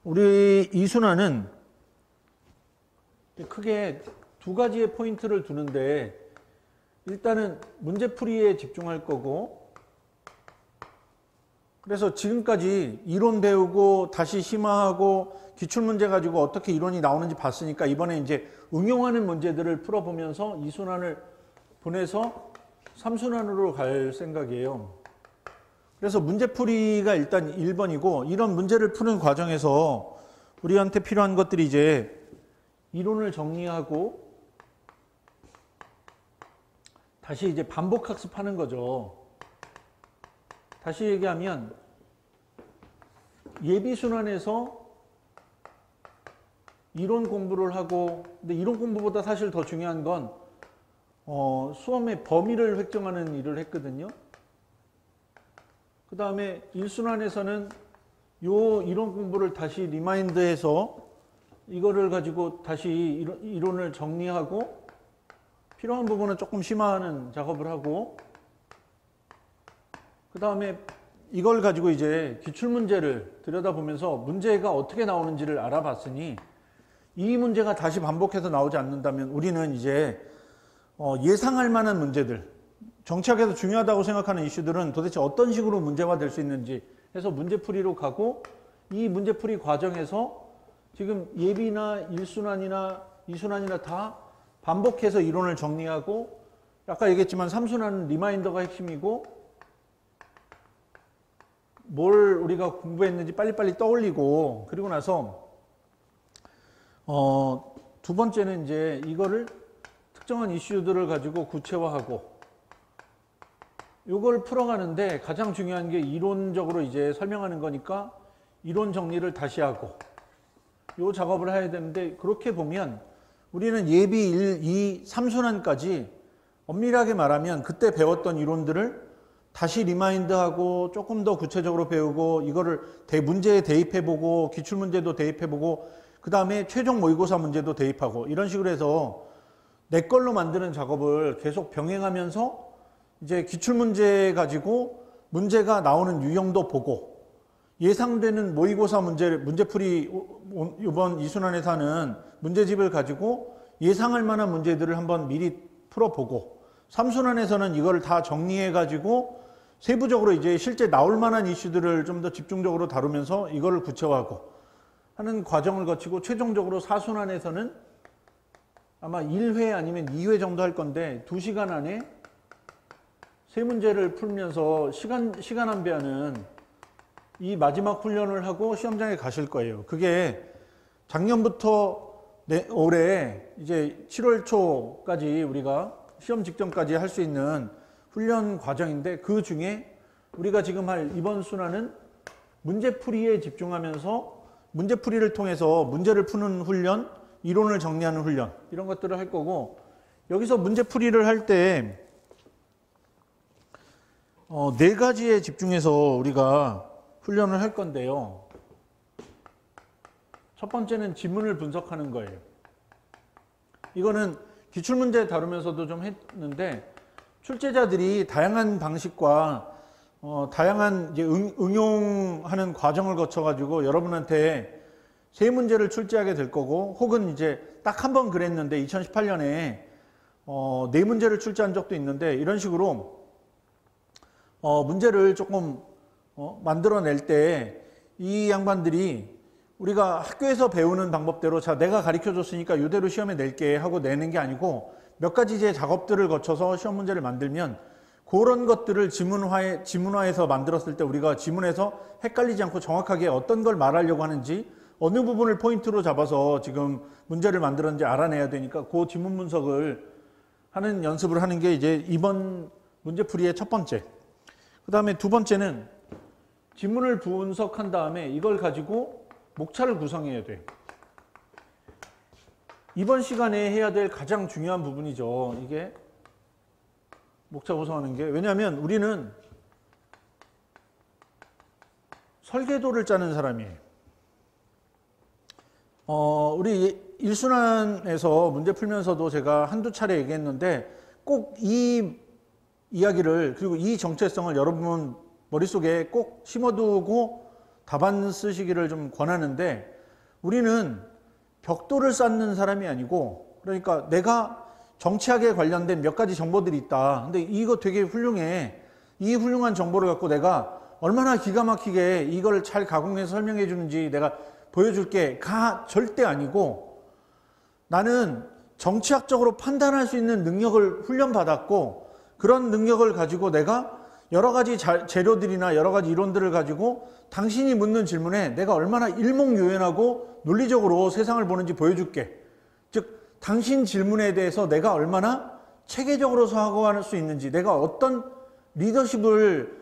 우리 이순환은 크게 두 가지의 포인트를 두는데, 일단은 문제풀이에 집중할 거고, 그래서 지금까지 이론 배우고 다시 심화하고 기출문제 가지고 어떻게 이론이 나오는지 봤으니까 이번에 이제 응용하는 문제들을 풀어보면서 이순환을 보내서 삼순환으로 갈 생각이에요. 그래서 문제풀이가 일단 1번이고, 이런 문제를 푸는 과정에서 우리한테 필요한 것들이 이제 이론을 정리하고 다시 이제 반복 학습하는 거죠. 다시 얘기하면 예비순환에서 이론 공부를 하고, 근데 이론 공부보다 사실 더 중요한 건 수험의 범위를 획정하는 일을 했거든요. 그 다음에 1순환에서는 요 이론 공부를 다시 리마인드해서 이거를 가지고 다시 이론을 정리하고 필요한 부분은 조금 심화하는 작업을 하고, 그 다음에 이걸 가지고 이제 기출문제를 들여다보면서 문제가 어떻게 나오는지를 알아봤으니, 이 문제가 다시 반복해서 나오지 않는다면 우리는 이제 예상할 만한 문제들, 정치학에서 중요하다고 생각하는 이슈들은 도대체 어떤 식으로 문제화될 수 있는지 해서 문제풀이로 가고, 이 문제풀이 과정에서 지금 예비나 1순환이나 2순환이나 다 반복해서 이론을 정리하고, 아까 얘기했지만 3순환은 리마인더가 핵심이고, 뭘 우리가 공부했는지 빨리빨리 떠올리고, 그리고 나서 두 번째는 이제 이거를 특정한 이슈들을 가지고 구체화하고, 이걸 풀어가는데 가장 중요한 게 이론적으로 이제 설명하는 거니까 이론 정리를 다시 하고, 이 작업을 해야 되는데, 그렇게 보면 우리는 예비 1, 2, 3순환까지 엄밀하게 말하면 그때 배웠던 이론들을 다시 리마인드하고 조금 더 구체적으로 배우고, 이거를 문제에 대입해보고, 기출문제도 대입해보고, 그 다음에 최종 모의고사 문제도 대입하고, 이런 식으로 해서 내 걸로 만드는 작업을 계속 병행하면서 이제 기출문제 가지고 문제가 나오는 유형도 보고, 예상되는 모의고사 문제풀이 이번 이순환에서 하는 문제집을 가지고 예상할 만한 문제들을 한번 미리 풀어보고, 3순환에서는 이걸 다 정리해 가지고 세부적으로 이제 실제 나올 만한 이슈들을 좀 더 집중적으로 다루면서 이거를 구체화하고 하는 과정을 거치고, 최종적으로 4순환에서는 아마 1회 아니면 2회 정도 할 건데 2시간 안에 세 문제를 풀면서 시간 안배하는 이 마지막 훈련을 하고 시험장에 가실 거예요. 그게 작년부터 올해 이제 7월 초까지 우리가 시험 직전까지 할 수 있는 훈련 과정인데, 그 중에 우리가 지금 할 이번 순환은 문제풀이에 집중하면서 문제풀이를 통해서 문제를 푸는 훈련, 이론을 정리하는 훈련, 이런 것들을 할 거고, 여기서 문제풀이를 할 때 네 가지에 집중해서 우리가 훈련을 할 건데요. 첫 번째는 지문을 분석하는 거예요. 이거는 기출문제 다루면서도 좀 했는데, 출제자들이 다양한 방식과 다양한 이제 응용하는 과정을 거쳐가지고 여러분한테 세 문제를 출제하게 될 거고, 혹은 이제 딱 한 번 그랬는데 2018년에 네 문제를 출제한 적도 있는데, 이런 식으로 문제를 조금 만들어낼 때 이 양반들이 우리가 학교에서 배우는 방법대로 자 내가 가르쳐 줬으니까 이대로 시험에 낼게 하고 내는 게 아니고, 몇 가지 이제 작업들을 거쳐서 시험 문제를 만들면 그런 것들을 지문화해서 만들었을 때 우리가 지문에서 헷갈리지 않고 정확하게 어떤 걸 말하려고 하는지, 어느 부분을 포인트로 잡아서 지금 문제를 만들었는지 알아내야 되니까 그 지문 분석을 하는 연습을 하는 게 이제 이번 문제풀이의 첫 번째. 그 다음에 두 번째는 지문을 분석한 다음에 이걸 가지고 목차를 구성해야 돼요. 이번 시간에 해야 될 가장 중요한 부분이죠. 이게 목차 구성하는 게. 왜냐하면 우리는 설계도를 짜는 사람이에요. 우리 1순환에서 문제 풀면서도 제가 한두 차례 얘기했는데, 꼭 이 이야기를, 그리고 이 정체성을 여러분 머릿속에 꼭 심어두고 답안 쓰시기를 좀 권하는데, 우리는 벽돌을 쌓는 사람이 아니고, 그러니까 내가 정치학에 관련된 몇 가지 정보들이 있다. 근데 이거 되게 훌륭해. 이 훌륭한 정보를 갖고 내가 얼마나 기가 막히게 이걸 잘 가공해서 설명해 주는지 내가 보여줄게가 절대 아니고, 나는 정치학적으로 판단할 수 있는 능력을 훈련받았고, 그런 능력을 가지고 내가 여러 가지 재료들이나 여러 가지 이론들을 가지고 당신이 묻는 질문에 내가 얼마나 일목요연하고 논리적으로 세상을 보는지 보여줄게. 즉 당신 질문에 대해서 내가 얼마나 체계적으로 사고할 수 있는지, 내가 어떤 리더십을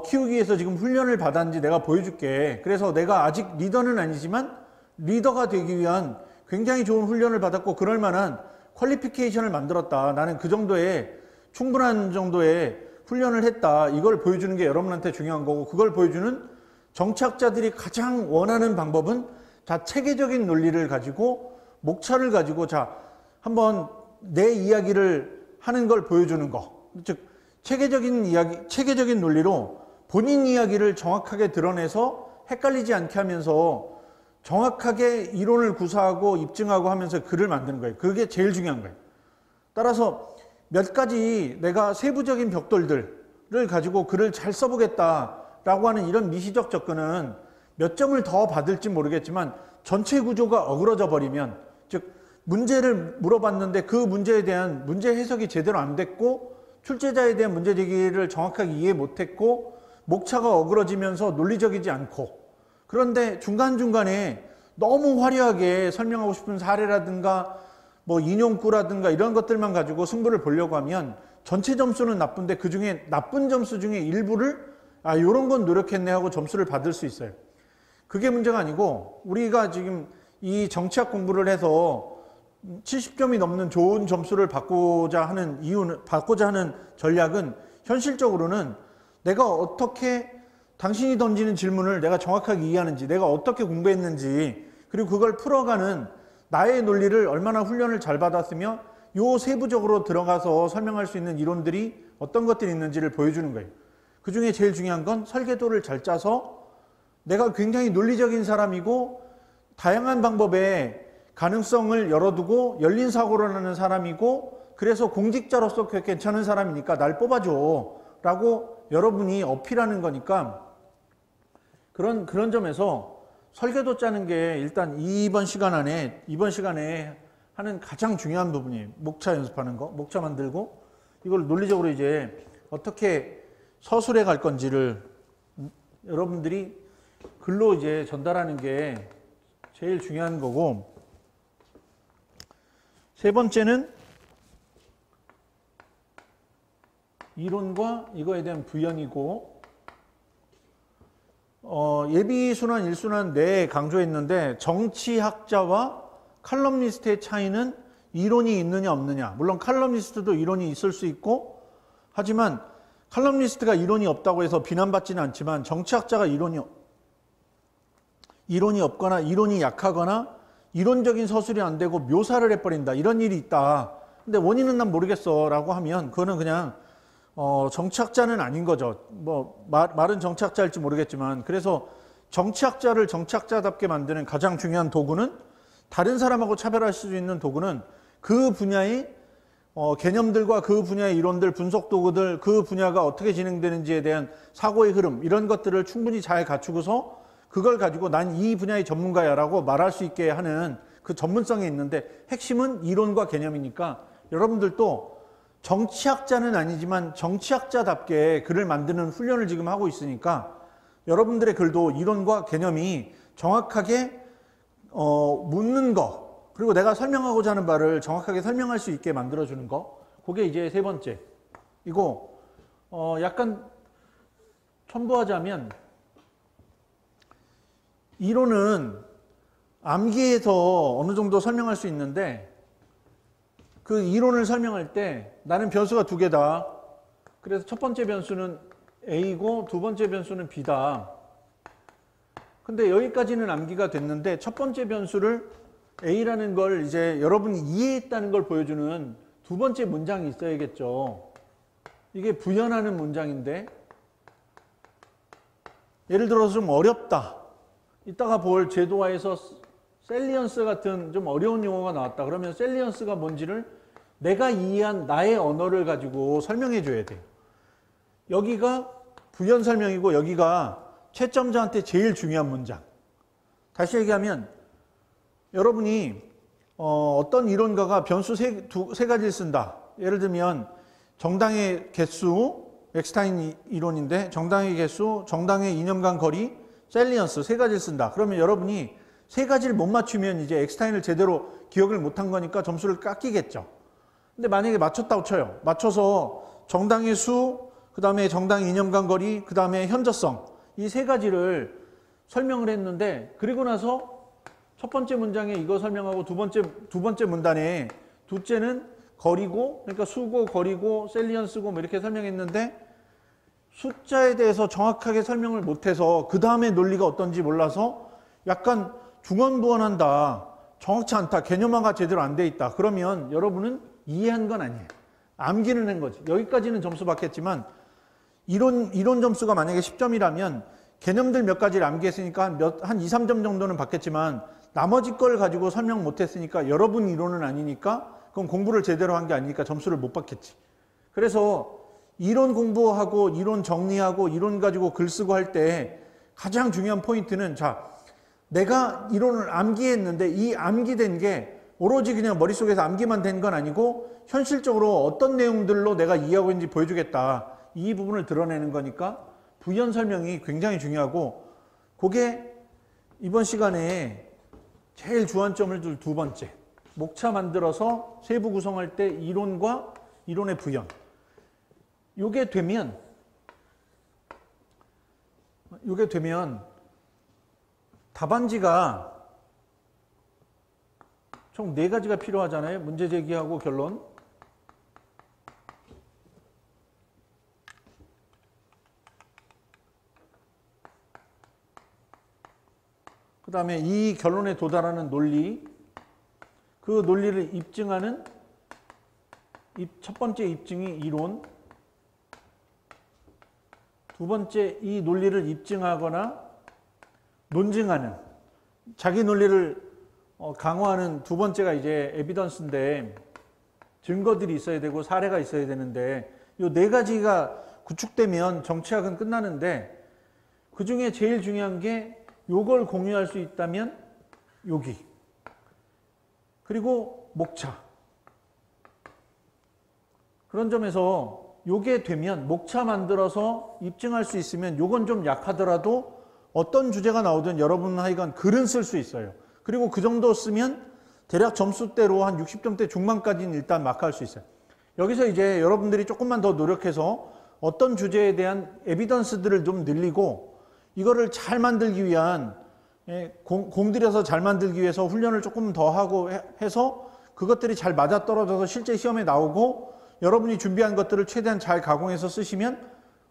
키우기 위해서 지금 훈련을 받았는지 내가 보여줄게. 그래서 내가 아직 리더는 아니지만 리더가 되기 위한 굉장히 좋은 훈련을 받았고 그럴 만한 퀄리피케이션을 만들었다. 나는 그 정도의 충분한 정도의 훈련을 했다. 이걸 보여주는 게 여러분한테 중요한 거고, 그걸 보여주는 정치학자들이 가장 원하는 방법은 자, 체계적인 논리를 가지고 목차를 가지고 자, 한번 내 이야기를 하는 걸 보여주는 거. 즉 체계적인 이야기, 체계적인 논리로 본인 이야기를 정확하게 드러내서 헷갈리지 않게 하면서 정확하게 이론을 구사하고 입증하고 하면서 글을 만드는 거예요. 그게 제일 중요한 거예요. 따라서 몇 가지 내가 세부적인 벽돌들을 가지고 글을 잘 써보겠다라고 하는 이런 미시적 접근은 몇 점을 더 받을지 모르겠지만 전체 구조가 어그러져 버리면, 즉 문제를 물어봤는데 그 문제에 대한 문제 해석이 제대로 안 됐고 출제자에 대한 문제 제기를 정확하게 이해 못했고 목차가 어그러지면서 논리적이지 않고, 그런데 중간중간에 너무 화려하게 설명하고 싶은 사례라든가 뭐 인용구라든가 이런 것들만 가지고 승부를 보려고 하면 전체 점수는 나쁜데 그 중에 나쁜 점수 중에 일부를 요런 건 노력했네 하고 점수를 받을 수 있어요. 그게 문제가 아니고, 우리가 지금 이 정치학 공부를 해서 70점이 넘는 좋은 점수를 받고자 하는 전략은 현실적으로는 내가 어떻게 당신이 던지는 질문을 내가 정확하게 이해하는지, 내가 어떻게 공부했는지, 그리고 그걸 풀어가는 나의 논리를 얼마나 훈련을 잘 받았으며 요 세부적으로 들어가서 설명할 수 있는 이론들이 어떤 것들이 있는지를 보여주는 거예요. 그 중에 제일 중요한 건 설계도를 잘 짜서 내가 굉장히 논리적인 사람이고 다양한 방법의 가능성을 열어두고 열린 사고를 하는 사람이고, 그래서 공직자로서 괜찮은 사람이니까 날 뽑아줘 라고 여러분이 어필하는 거니까, 그런 점에서 설계도 짜는 게 일단 이번 시간에 하는 가장 중요한 부분이에요. 목차 연습하는 거, 목차 만들고 이걸 논리적으로 이제 어떻게 서술해 갈 건지를 여러분들이 글로 이제 전달하는 게 제일 중요한 거고, 세 번째는 이론과 이거에 대한 부연이고, 예비순환, 1순환 네 강조했는데 정치학자와 칼럼니스트의 차이는 이론이 있느냐 없느냐. 물론 칼럼니스트도 이론이 있을 수 있고, 하지만 칼럼니스트가 이론이 없다고 해서 비난받지는 않지만 정치학자가 이론이 없거나 이론이 약하거나 이론적인 서술이 안 되고 묘사를 해버린다, 이런 일이 있다. 근데 원인은 난 모르겠어 라고 하면 그거는 그냥 정치학자는 아닌 거죠. 뭐 말은 정치학자일지 모르겠지만, 그래서 정치학자를 정치학자답게 만드는 가장 중요한 도구는, 다른 사람하고 차별할 수 있는 도구는 그 분야의 개념들과 그 분야의 이론들, 분석 도구들, 그 분야가 어떻게 진행되는지에 대한 사고의 흐름, 이런 것들을 충분히 잘 갖추고서 그걸 가지고 난 이 분야의 전문가야 라고 말할 수 있게 하는 그 전문성이 있는데, 핵심은 이론과 개념이니까 여러분들도 정치학자는 아니지만 정치학자답게 글을 만드는 훈련을 지금 하고 있으니까 여러분들의 글도 이론과 개념이 정확하게 묻는 거, 그리고 내가 설명하고자 하는 바를 정확하게 설명할 수 있게 만들어주는 거, 그게 이제 세 번째. 이거 약간 첨부하자면, 이론은 암기해서 어느 정도 설명할 수 있는데 그 이론을 설명할 때 나는 변수가 두 개다. 그래서 첫 번째 변수는 A고 두 번째 변수는 B다. 근데 여기까지는 암기가 됐는데 첫 번째 변수를 A라는 걸 이제 여러분이 이해했다는 걸 보여주는 두 번째 문장이 있어야겠죠. 이게 부연하는 문장인데, 예를 들어서 좀 어렵다. 이따가 볼 제도화에서 셀리언스 같은 좀 어려운 용어가 나왔다. 그러면 셀리언스가 뭔지를 내가 이해한 나의 언어를 가지고 설명해 줘야 돼요. 여기가 부연 설명이고 여기가 채점자한테 제일 중요한 문장. 다시 얘기하면 여러분이 어떤 이론가가 변수 세 가지를 쓴다. 예를 들면 정당의 개수, 엑스타인 이론인데 정당의 개수, 정당의 이념간 거리, 셀리언스 세 가지를 쓴다. 그러면 여러분이 세 가지를 못 맞추면 이제 엑스타인을 제대로 기억을 못한 거니까 점수를 깎이겠죠. 근데 만약에 맞췄다고 쳐요. 맞춰서 정당의 수, 그 다음에 정당의 이념간 거리, 그 다음에 현저성 이 세 가지를 설명을 했는데 그리고 나서 첫 번째 문장에 이거 설명하고 두 번째 문단에 둘째는 거리고 그러니까 수고 거리고 셀리언스고 뭐 이렇게 설명했는데 숫자에 대해서 정확하게 설명을 못해서 그 다음에 논리가 어떤지 몰라서 약간 중언부언한다. 정확치 않다. 개념화가 제대로 안 돼 있다. 그러면 여러분은 이해한 건 아니에요. 암기는 한 거지. 여기까지는 점수 받겠지만 이론 점수가 만약에 10점이라면 개념들 몇 가지를 암기했으니까 한 2, 3점 정도는 받겠지만 나머지 걸 가지고 설명 못했으니까 여러분 이론은 아니니까 그건 공부를 제대로 한 게 아니니까 점수를 못 받겠지. 그래서 이론 공부하고 이론 정리하고 이론 가지고 글 쓰고 할 때 가장 중요한 포인트는 자, 내가 이론을 암기했는데 이 암기된 게 오로지 그냥 머릿속에서 암기만 된 건 아니고 현실적으로 어떤 내용들로 내가 이해하고 있는지 보여주겠다. 이 부분을 드러내는 거니까 부연 설명이 굉장히 중요하고 그게 이번 시간에 제일 주안점을 둘 두 번째. 목차 만들어서 세부 구성할 때 이론과 이론의 부연. 요게 되면 답안지가 총 4가지가 필요하잖아요. 문제 제기하고 결론. 그 다음에 이 결론에 도달하는 논리, 그 논리를 입증하는 첫 번째 입증이 이론, 두 번째 이 논리를 입증하거나 논증하는 자기 논리를 강화하는 두 번째가 이제 에비던스인데 증거들이 있어야 되고 사례가 있어야 되는데 이 4가지가 구축되면 정치학은 끝나는데 그 중에 제일 중요한 게 요걸 공유할 수 있다면 여기 그리고 목차 그런 점에서 요게 되면 목차 만들어서 입증할 수 있으면 요건 좀 약하더라도 어떤 주제가 나오든 여러분 하여간 글은 쓸 수 있어요. 그리고 그 정도 쓰면 대략 점수대로 한 60점대 중반까지는 일단 마크할 수 있어요. 여기서 이제 여러분들이 조금만 더 노력해서 어떤 주제에 대한 에비던스들을 좀 늘리고 이거를 잘 만들기 위한 공들여서 잘 만들기 위해서 훈련을 조금 더 하고 해서 그것들이 잘 맞아떨어져서 실제 시험에 나오고 여러분이 준비한 것들을 최대한 잘 가공해서 쓰시면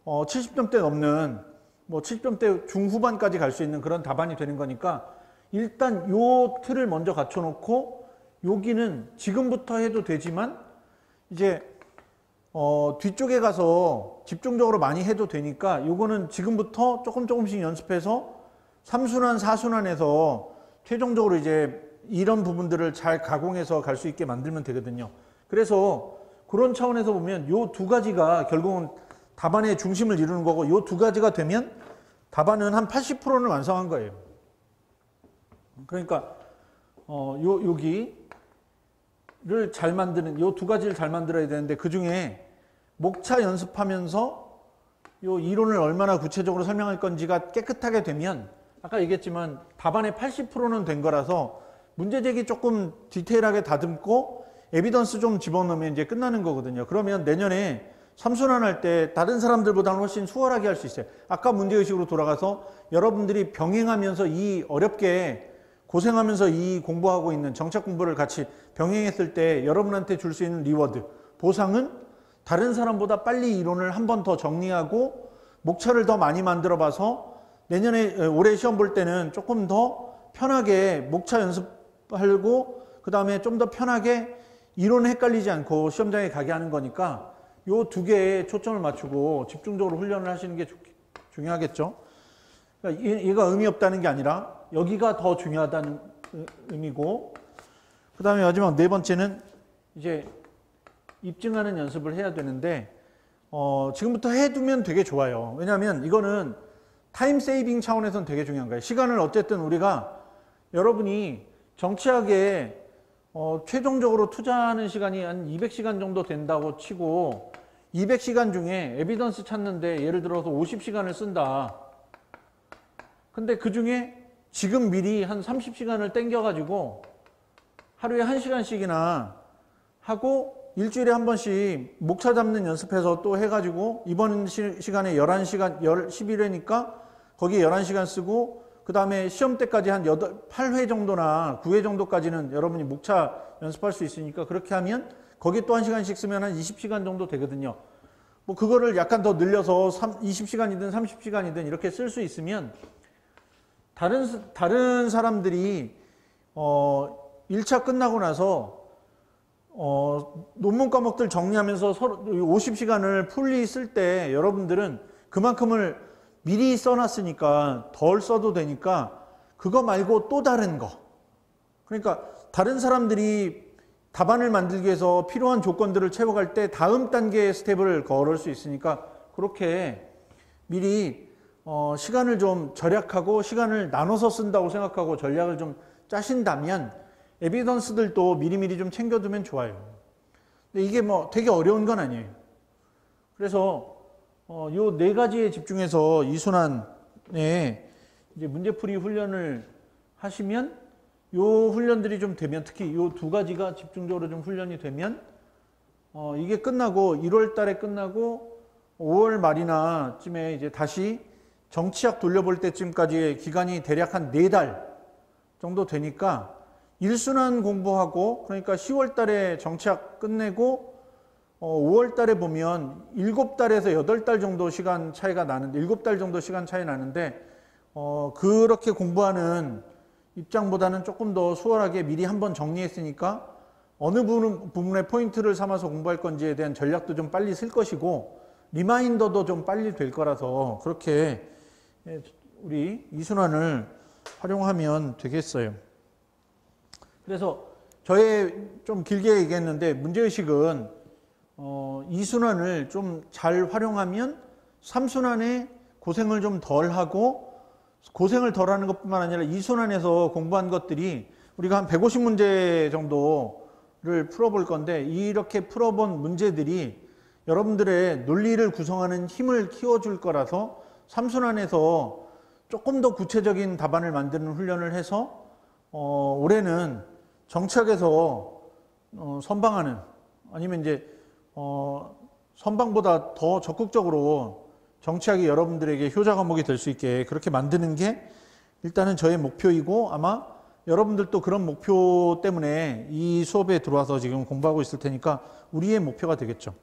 70점대 넘는 뭐 70점대 중후반까지 갈 수 있는 그런 답안이 되는 거니까 일단 요 틀을 먼저 갖춰놓고 여기는 지금부터 해도 되지만 이제 뒤쪽에 가서 집중적으로 많이 해도 되니까 요거는 지금부터 조금씩 연습해서 3순환, 4순환에서 최종적으로 이제 이런 부분들을 잘 가공해서 갈 수 있게 만들면 되거든요. 그래서 그런 차원에서 보면 요 2가지가 결국은 답안의 중심을 이루는 거고 요 2가지가 되면 답안은 한 80%는 완성한 거예요. 그러니까 여기를 잘 만드는 요 2가지를 잘 만들어야 되는데 그 중에 목차 연습하면서 요 이론을 얼마나 구체적으로 설명할 건지가 깨끗하게 되면 아까 얘기했지만 답안의 80%는 된 거라서 문제 제기 조금 디테일하게 다듬고 에비던스 좀 집어넣으면 이제 끝나는 거거든요. 그러면 내년에 3순환 할 때 다른 사람들보다는 훨씬 수월하게 할 수 있어요. 아까 문제의식으로 돌아가서 여러분들이 병행하면서 이 어렵게 고생하면서 이 공부하고 있는 정책 공부를 같이 병행했을 때 여러분한테 줄 수 있는 리워드, 보상은 다른 사람보다 빨리 이론을 한 번 더 정리하고 목차를 더 많이 만들어 봐서 내년에 올해 시험 볼 때는 조금 더 편하게 목차 연습하고 그 다음에 좀 더 편하게 이론 헷갈리지 않고 시험장에 가게 하는 거니까 요 2개에 초점을 맞추고 집중적으로 훈련을 하시는 게 중요하겠죠. 그러니까 얘가 의미 없다는 게 아니라 여기가 더 중요하다는 의미고, 그 다음에 마지막 네 번째는 이제 입증하는 연습을 해야 되는데, 지금부터 해두면 되게 좋아요. 왜냐하면 이거는 타임 세이빙 차원에서는 되게 중요한 거예요. 시간을 어쨌든 우리가 여러분이 정치학에 최종적으로 투자하는 시간이 한 200시간 정도 된다고 치고 200시간 중에 에비던스 찾는데 예를 들어서 50시간을 쓴다. 근데 그 중에 지금 미리 한 30시간을 땡겨가지고 하루에 1시간씩이나 하고 일주일에 한 번씩 목차 잡는 연습해서 또 해가지고 이번 시간에 11시간, 11회니까 거기에 11시간 쓰고 그 다음에 시험 때까지 한 8회 정도나 9회 정도까지는 여러분이 목차 연습할 수 있으니까 그렇게 하면 거기에 또 1시간씩 쓰면 한 20시간 정도 되거든요. 뭐 그거를 약간 더 늘려서 20시간이든 30시간이든 이렇게 쓸 수 있으면 다른 사람들이 1차 끝나고 나서 논문 과목들 정리하면서 서로 50시간을 풀리 쓸 때 여러분들은 그만큼을 미리 써놨으니까 덜 써도 되니까 그거 말고 또 다른 거. 그러니까 다른 사람들이 답안을 만들기 위해서 필요한 조건들을 채워갈 때 다음 단계의 스텝을 걸을 수 있으니까 그렇게 미리 시간을 좀 절약하고 시간을 나눠서 쓴다고 생각하고 전략을 좀 짜신다면 에비던스들도 미리미리 좀 챙겨두면 좋아요. 근데 이게 뭐 되게 어려운 건 아니에요. 그래서 요 네 가지에 집중해서 이순환에 이제 문제풀이 훈련을 하시면 요 훈련들이 좀 되면 특히 요 두 가지가 집중적으로 좀 훈련이 되면 이게 끝나고 1월 달에 끝나고 5월 말이나 쯤에 이제 다시 정치학 돌려볼 때쯤까지의 기간이 대략 한 4달 정도 되니까 일순환 공부하고 그러니까 10월 달에 정치학 끝내고 5월 달에 보면 7달에서 8달 정도 시간 차이가 나는데 7달 정도 시간 차이 나는데 그렇게 공부하는 입장보다는 조금 더 수월하게 미리 한번 정리했으니까 어느 부분에 포인트를 삼아서 공부할 건지에 대한 전략도 좀 빨리 쓸 것이고 리마인더도 좀 빨리 될 거라서 그렇게 우리 이순환을 활용하면 되겠어요. 그래서 저의 좀 길게 얘기했는데 문제의식은 이순환을 좀 잘 활용하면 삼순환에 고생을 좀 덜 하고 고생을 덜 하는 것뿐만 아니라 이순환에서 공부한 것들이 우리가 한 150문제 정도를 풀어볼 건데 이렇게 풀어본 문제들이 여러분들의 논리를 구성하는 힘을 키워줄 거라서 삼순환에서 조금 더 구체적인 답안을 만드는 훈련을 해서 올해는 정치학에서 선방하는 아니면 이제 선방보다 더 적극적으로 정치학이 여러분들에게 효자 과목이 될 수 있게 그렇게 만드는 게 일단은 저의 목표이고 아마 여러분들도 그런 목표 때문에 이 수업에 들어와서 지금 공부하고 있을 테니까 우리의 목표가 되겠죠.